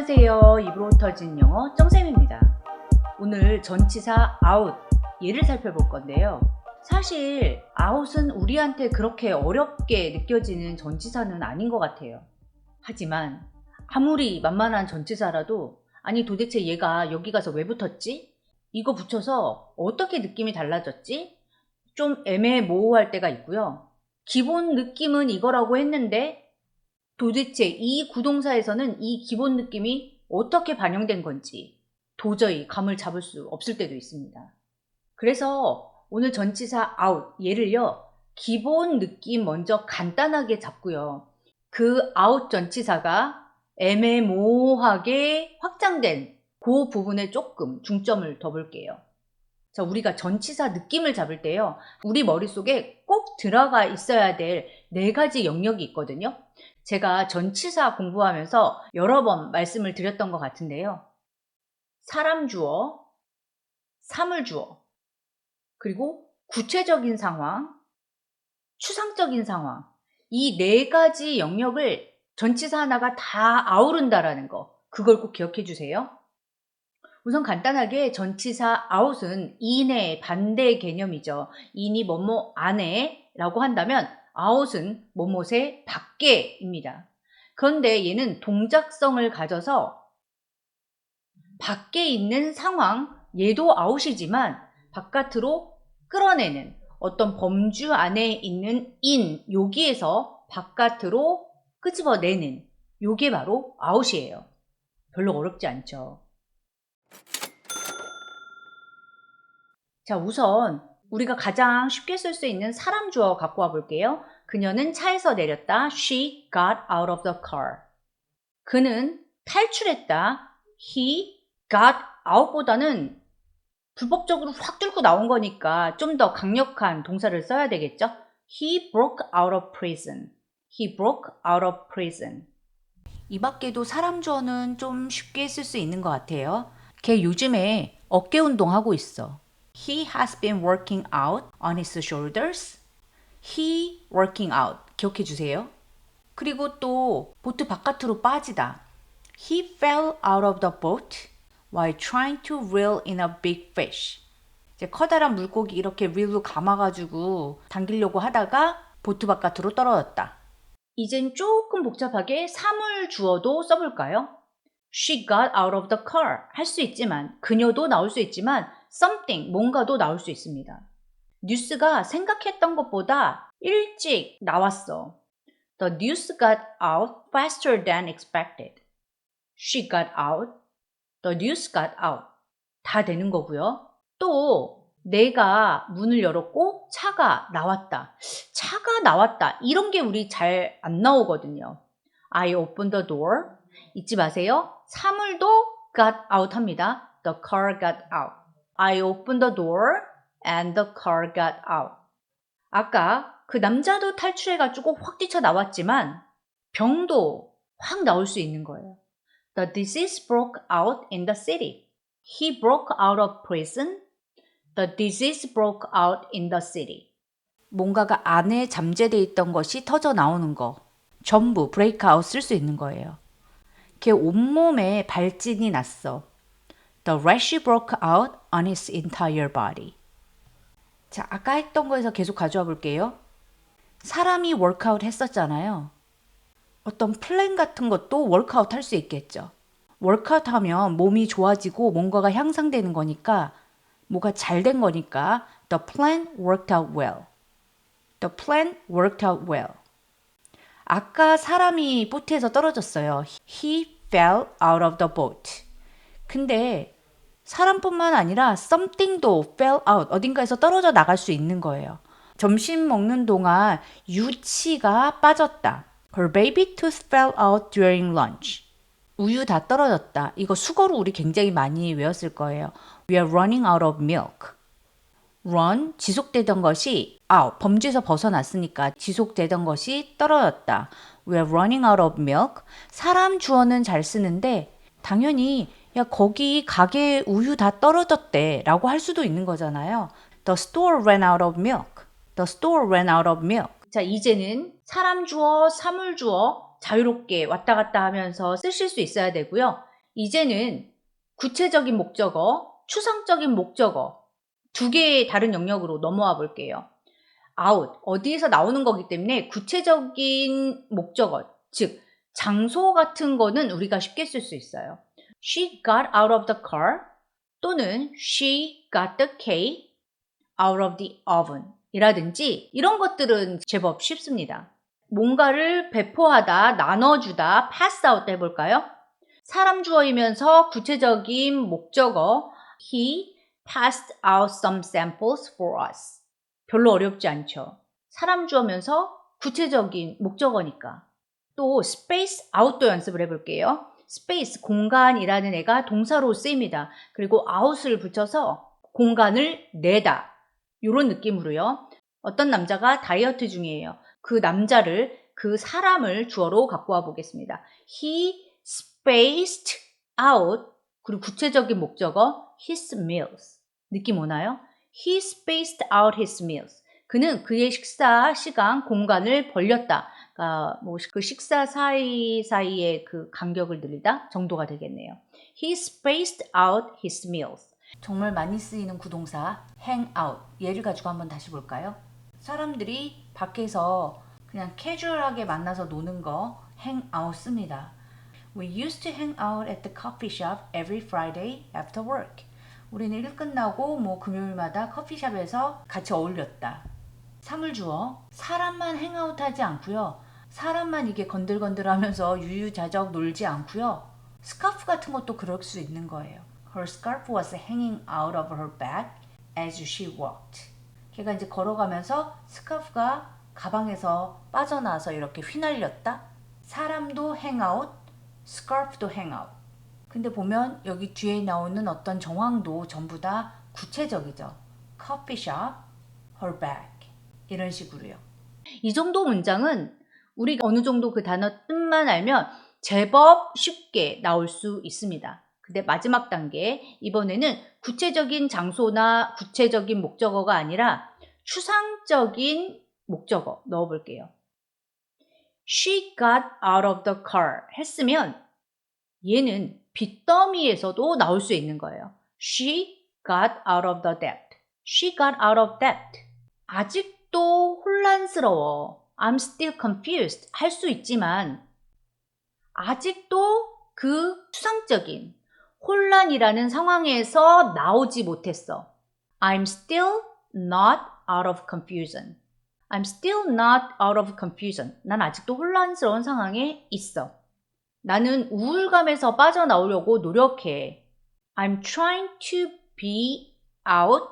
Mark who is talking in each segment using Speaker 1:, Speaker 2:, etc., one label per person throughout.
Speaker 1: 안녕하세요. 입으로 터진 영어 정쌤입니다. 오늘 전치사 out 예를 살펴볼 건데요. 사실 out은 우리한테 그렇게 어렵게 느껴지는 전치사는 아닌 것 같아요. 하지만 아무리 만만한 전치사라도 아니 도대체 얘가 여기 가서 왜 붙었지? 이거 붙여서 어떻게 느낌이 달라졌지? 좀 애매모호할 때가 있고요. 기본 느낌은 이거라고 했는데 도대체 이 구동사에서는 이 기본 느낌이 어떻게 반영된 건지 도저히 감을 잡을 수 없을 때도 있습니다. 그래서 오늘 전치사 out 얘를요. 기본 느낌 먼저 간단하게 잡고요. 그 out 전치사가 애매모호하게 확장된 그 부분에 조금 중점을 더 볼게요. 자, 우리가 전치사 느낌을 잡을 때요. 우리 머릿속에 꼭 들어가 있어야 될 4가지 영역이 있거든요. 제가 전치사 공부하면서 여러 번 말씀을 드렸던 것 같은데요. 사람 주어, 사물 주어, 그리고 구체적인 상황, 추상적인 상황. 이 4가지 영역을 전치사 하나가 다 아우른다라는 거. 그걸 꼭 기억해 주세요. 우선 간단하게 전치사 out은 in의 반대 개념이죠. in이 뭐뭐 안에 라고 한다면 out은 뭐뭐의 밖에입니다. 그런데 얘는 동작성을 가져서 밖에 있는 상황, 얘도 out이지만 바깥으로 끌어내는 어떤 범주 안에 있는 in, 여기에서 바깥으로 끄집어내는 요게 바로 out이에요. 별로 어렵지 않죠. 자, 우선 우리가 가장 쉽게 쓸 수 있는 사람 주어 갖고 와 볼게요. 그녀는 차에서 내렸다. She got out of the car. 그는 탈출했다. He got out보다는 불법적으로 확 뚫고 나온 거니까 좀 더 강력한 동사를 써야 되겠죠? He broke out of prison. He broke out of prison. 이 밖에도 사람 주어는 좀 쉽게 쓸 수 있는 것 같아요. 걔 요즘에 어깨 운동하고 있어. He has been working out on his shoulders. He working out. 기억해 주세요. 그리고 또 보트 바깥으로 빠지다. He fell out of the boat while trying to reel in a big fish. 이제 커다란 물고기 이렇게 릴로 감아가지고 당기려고 하다가 보트 바깥으로 떨어졌다. 이젠 조금 복잡하게 사물 주어도 써볼까요? She got out of the car. 할 수 있지만, 그녀도 나올 수 있지만, something, 뭔가도 나올 수 있습니다. 뉴스가 생각했던 것보다 일찍 나왔어. The news got out faster than expected. She got out. The news got out. 다 되는 거고요. 또 내가 문을 열었고 차가 나왔다. 차가 나왔다. 이런 게 우리 잘 안 나오거든요. I opened the door. 잊지 마세요. 사물도 got out 합니다. The car got out. I opened the door and the car got out. 아까 그 남자도 탈출해가지고 확 뛰쳐나왔지만 병도 확 나올 수 있는 거예요. The disease broke out in the city. He broke out of prison. The disease broke out in the city. 뭔가가 안에 잠재되어 있던 것이 터져 나오는 거. 전부 breakout 쓸 수 있는 거예요. 걔 온몸에 발진이 났어. The rash broke out on his entire body. 자, 아까 했던 거에서 계속 가져와 볼게요. 사람이 워크아웃 했었잖아요. 어떤 플랜 같은 것도 워크아웃 할 수 있겠죠. 워크아웃 하면 몸이 좋아지고 뭔가가 향상되는 거니까 뭐가 잘 된 거니까 The plan worked out well. The plan worked out well. 아까 사람이 보트에서 떨어졌어요. He fell out of the boat. 근데 사람뿐만 아니라 something도 fell out. 어딘가에서 떨어져 나갈 수 있는 거예요. 점심 먹는 동안 유치가 빠졌다. Her baby tooth fell out during lunch. 우유 다 떨어졌다. 이거 수거로 우리 굉장히 많이 외웠을 거예요. We are running out of milk. run, 지속되던 것이 out, 범주에서 벗어났으니까 지속되던 것이 떨어졌다. We are running out of milk. 사람 주어는 잘 쓰는데 당연히 야 거기 가게에 우유 다 떨어졌대 라고 할 수도 있는 거잖아요. The store ran out of milk. The store ran out of milk. 자, 이제는 사람 주어, 사물 주어 자유롭게 왔다 갔다 하면서 쓰실 수 있어야 되고요. 이제는 구체적인 목적어, 추상적인 목적어 두 개의 다른 영역으로 넘어와 볼게요. out, 어디에서 나오는 거기 때문에 구체적인 목적어, 즉 장소 같은 거는 우리가 쉽게 쓸 수 있어요. She got out of the car 또는 she got the cake out of the oven 이라든지 이런 것들은 제법 쉽습니다. 뭔가를 배포하다, 나눠주다, pass out 해볼까요? 사람 주어이면서 구체적인 목적어 He passed out some samples for us. 별로 어렵지 않죠. 사람 주어면서 구체적인 목적어니까. 또 space out도 연습을 해볼게요. space, 공간이라는 애가 동사로 쓰입니다. 그리고 out을 붙여서 공간을 내다. 이런 느낌으로요. 어떤 남자가 다이어트 중이에요. 그 남자를, 그 사람을 주어로 갖고 와 보겠습니다. He spaced out, 그리고 구체적인 목적어 his meals. 느낌 오나요? He spaced out his meals. 그는 그의 식사 시간, 공간을 벌렸다. 그러니까 그 식사 사이사이의 그 간격을 늘리다 정도가 되겠네요. He spaced out his meals. 정말 많이 쓰이는 구동사 hang out. 얘를 가지고 한번 다시 볼까요? 사람들이 밖에서 그냥 캐주얼하게 만나서 노는 거 hang out 씁니다. We used to hang out at the coffee shop every Friday after work. 우리는 일 끝나고 금요일마다 커피숍에서 같이 어울렸다. 사물주어, 사람만 행아웃하지 않고요. 사람만 이게 건들건들하면서 유유자적 놀지 않고요. 스카프 같은 것도 그럴 수 있는 거예요. Her scarf was hanging out of her bag as she walked. 걔가 이제 걸어가면서 스카프가 가방에서 빠져나와서 이렇게 휘날렸다. 사람도 행아웃, 스카프도 행아웃. 근데 보면 여기 뒤에 나오는 어떤 정황도 전부 다 구체적이죠. Coffee shop, her bag. 이런 식으로요. 이 정도 문장은 우리가 어느 정도 그 단어 뜻만 알면 제법 쉽게 나올 수 있습니다. 근데 마지막 단계, 이번에는 구체적인 장소나 구체적인 목적어가 아니라 추상적인 목적어 넣어볼게요. She got out of the car 했으면 얘는 빚더미에서도 나올 수 있는 거예요. She got out of the debt. She got out of debt. 아직도 혼란스러워. I'm still confused. 할 수 있지만 아직도 그 추상적인 혼란이라는 상황에서 나오지 못했어. I'm still not out of confusion. I'm still not out of confusion. 난 아직도 혼란스러운 상황에 있어. 나는 우울감에서 빠져나오려고 노력해. I'm trying to be out.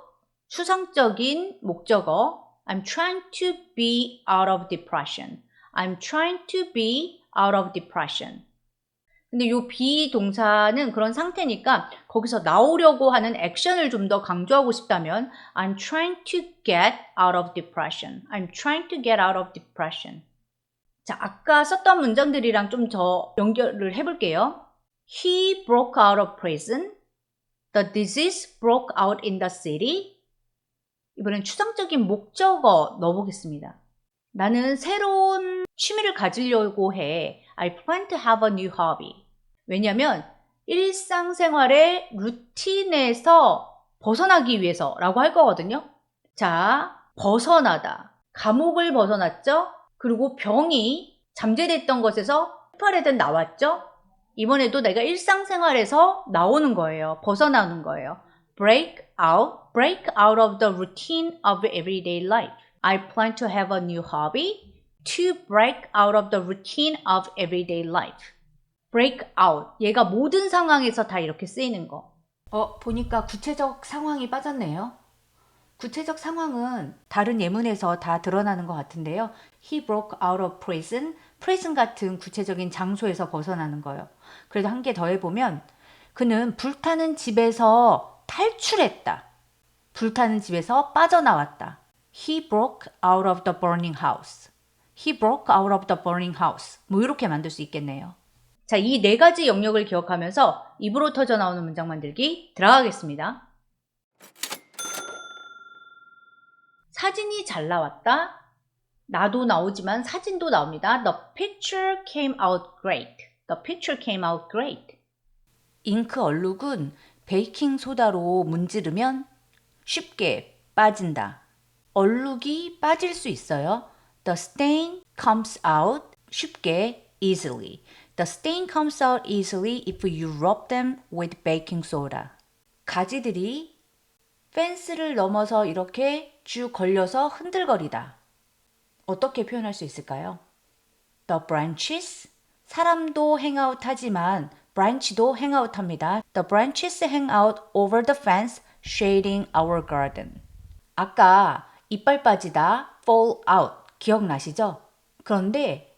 Speaker 1: 추상적인 목적어. I'm trying to be out of depression. I'm trying to be out of depression. 근데 요 be 동사는 그런 상태니까 거기서 나오려고 하는 액션을 좀 더 강조하고 싶다면 I'm trying to get out of depression. I'm trying to get out of depression. 자, 아까 썼던 문장들이랑 좀 더 연결을 해볼게요. He broke out of prison. The disease broke out in the city. 이번엔 추상적인 목적어 넣어보겠습니다. 나는 새로운 취미를 가지려고 해. I plan to have a new hobby. 왜냐면 일상생활의 루틴에서 벗어나기 위해서라고 할 거거든요. 자, 벗어나다. 감옥을 벗어났죠? 그리고 병이 잠재됐던 것에서 폭발해든 나왔죠? 이번에도 내가 일상생활에서 나오는 거예요. 벗어나는 거예요. break out of the routine of everyday life. I plan to have a new hobby to break out of the routine of everyday life. break out. 얘가 모든 상황에서 다 이렇게 쓰이는 거. 보니까 구체적 상황이 빠졌네요. 구체적 상황은 다른 예문에서 다 드러나는 것 같은데요. He broke out of prison. prison 같은 구체적인 장소에서 벗어나는 거예요. 그래도 한 개 더 해보면 그는 불타는 집에서 탈출했다. 불타는 집에서 빠져나왔다. He broke out of the burning house. He broke out of the burning house. 이렇게 만들 수 있겠네요. 자, 이 네 가지 영역을 기억하면서 입으로 터져 나오는 문장 만들기 들어가겠습니다. 사진이 잘 나왔다. 나도 나오지만 사진도 나옵니다. The picture came out great. The picture came out great. 잉크 얼룩은 베이킹소다로 문지르면 쉽게 빠진다. 얼룩이 빠질 수 있어요. The stain comes out 쉽게 easily. The stain comes out easily if you rub them with baking soda. 가지들이 펜스를 넘어서 이렇게 쭉 걸려서 흔들거리다. 어떻게 표현할 수 있을까요? The branches, 사람도 hang out 하지만 branch도 hang out 합니다. The branches hang out over the fence, shading our garden. 아까 이빨 빠지다, fall out, 기억나시죠? 그런데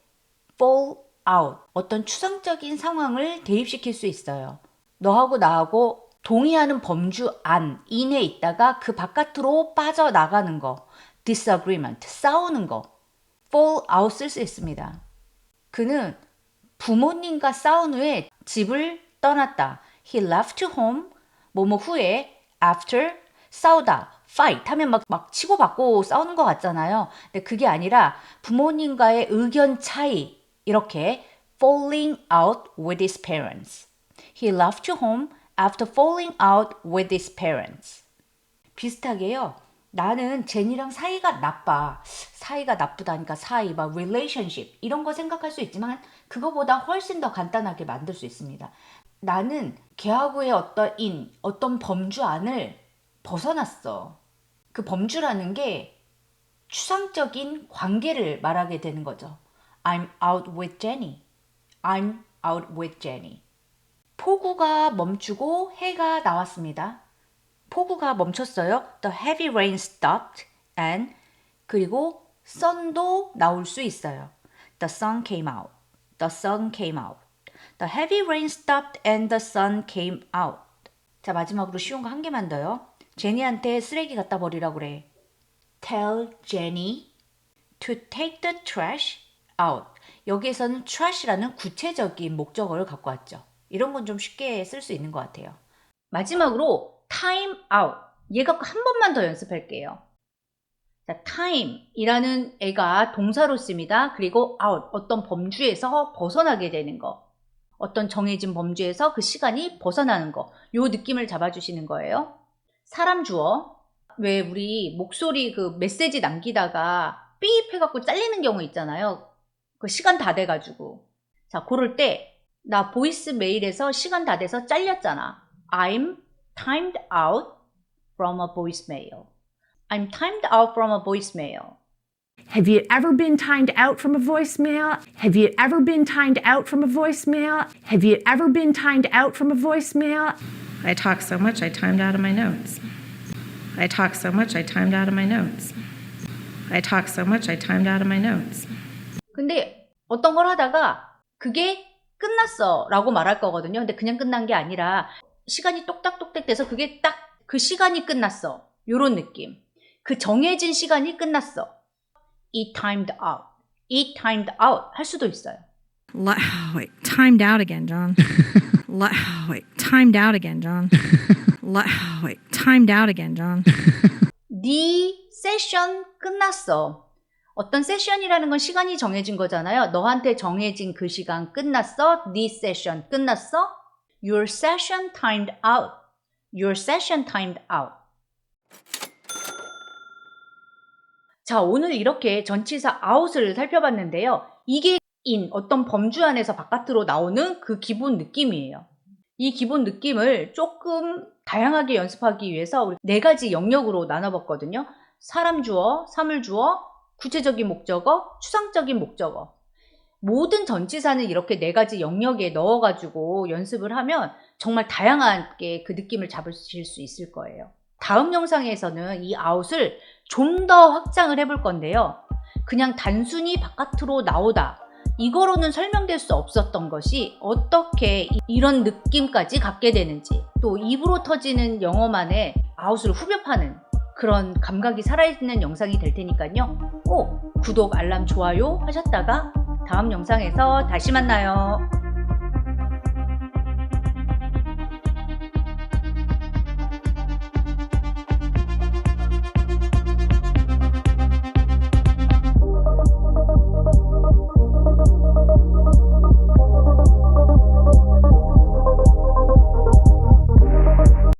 Speaker 1: fall out, 어떤 추상적인 상황을 대입시킬 수 있어요. 너하고 나하고 동의하는 범주 안, 인에 있다가 그 바깥으로 빠져나가는 거, disagreement, 싸우는 거, fall out 쓸 수 있습니다. 그는 부모님과 싸운 후에 집을 떠났다. He left home, 뭐뭐 후에, after, 싸우다, fight 하면 막 치고받고 싸우는 것 같잖아요. 근데 그게 아니라 부모님과의 의견 차이, 이렇게 falling out with his parents. He left home after falling out with his parents. 비슷하게요. 나는 제니랑 사이가 나빠. 사이가 나쁘다니까 사이, 막 relationship 이런 거 생각할 수 있지만 그거보다 훨씬 더 간단하게 만들 수 있습니다. 나는 걔하고의 어떤 범주 안을 벗어났어. 그 범주라는 게 추상적인 관계를 말하게 되는 거죠. I'm out with Jenny. I'm out with Jenny. 폭우가 멈추고 해가 나왔습니다. 폭우가 멈췄어요. The heavy rain stopped and 그리고 sun도 나올 수 있어요. The sun came out. The sun came out. The heavy rain stopped and the sun came out. 자, 마지막으로 쉬운 거 한 개만 더요. 제니한테 쓰레기 갖다 버리라고 그래. Tell Jenny to take the trash out. 여기에서는 trash라는 구체적인 목적어를 갖고 왔죠. 이런 건 좀 쉽게 쓸 수 있는 것 같아요. 마지막으로 time out. 얘 갖고 한 번만 더 연습할게요. 자, time이라는 애가 동사로 씁니다. 그리고 out, 어떤 범주에서 벗어나게 되는 거. 어떤 정해진 범주에서 그 시간이 벗어나는 거. 요 느낌을 잡아주시는 거예요. 사람 주어. 왜 우리 목소리 그 메시지 남기다가 삐입 해갖고 잘리는 경우 있잖아요. 그 시간 다 돼가지고. 자, 그럴 때 나 보이스 메일에서 시간 다 돼서 잘렸잖아. I'm timed out from a voicemail. I'm timed out from a voicemail.
Speaker 2: Have you ever been timed out from a voicemail? Have you ever been timed out from a voicemail? Have you ever been timed out from a voicemail?
Speaker 3: I talk so much I timed out of my notes. I talk so much I timed out of my notes. I talk so much I timed out of my notes.
Speaker 1: 근데 어떤 걸 하다가 그게 끝났어 라고 말할 거거든요. 근데 그냥 끝난 게 아니라 시간이 똑딱똑딱 돼서 그게 딱 그 시간이 끝났어. 요런 느낌. 그 정해진 시간이 끝났어. It timed out. It timed out 할 수도 있어요.
Speaker 3: Wait, timed out again, John. Wait, timed out again, John. Wait, timed out again, John.
Speaker 1: 네 세션 끝났어. 어떤 세션이라는 건 시간이 정해진 거잖아요. 너한테 정해진 그 시간 끝났어. 네 세션 끝났어. Your session timed out. Your session timed out. 자, 오늘 이렇게 전치사 out을 살펴봤는데요. 이게 in, 어떤 범주 안에서 바깥으로 나오는 그 기본 느낌이에요. 이 기본 느낌을 조금 다양하게 연습하기 위해서 우리 4가지 영역으로 나눠봤거든요. 사람 주어, 사물 주어, 구체적인 목적어, 추상적인 목적어. 모든 전치사는 이렇게 4가지 영역에 넣어가지고 연습을 하면 정말 다양하게 그 느낌을 잡으실 수 있을 거예요. 다음 영상에서는 이 out을 좀 더 확장을 해볼 건데요. 그냥 단순히 바깥으로 나오다. 이거로는 설명될 수 없었던 것이 어떻게 이런 느낌까지 갖게 되는지, 또 입으로 터지는 영어만의 out을 후벼 파는 그런 감각이 살아있는 영상이 될 테니까요. 꼭 구독, 알람, 좋아요 하셨다가 다음 영상에서 다시 만나요.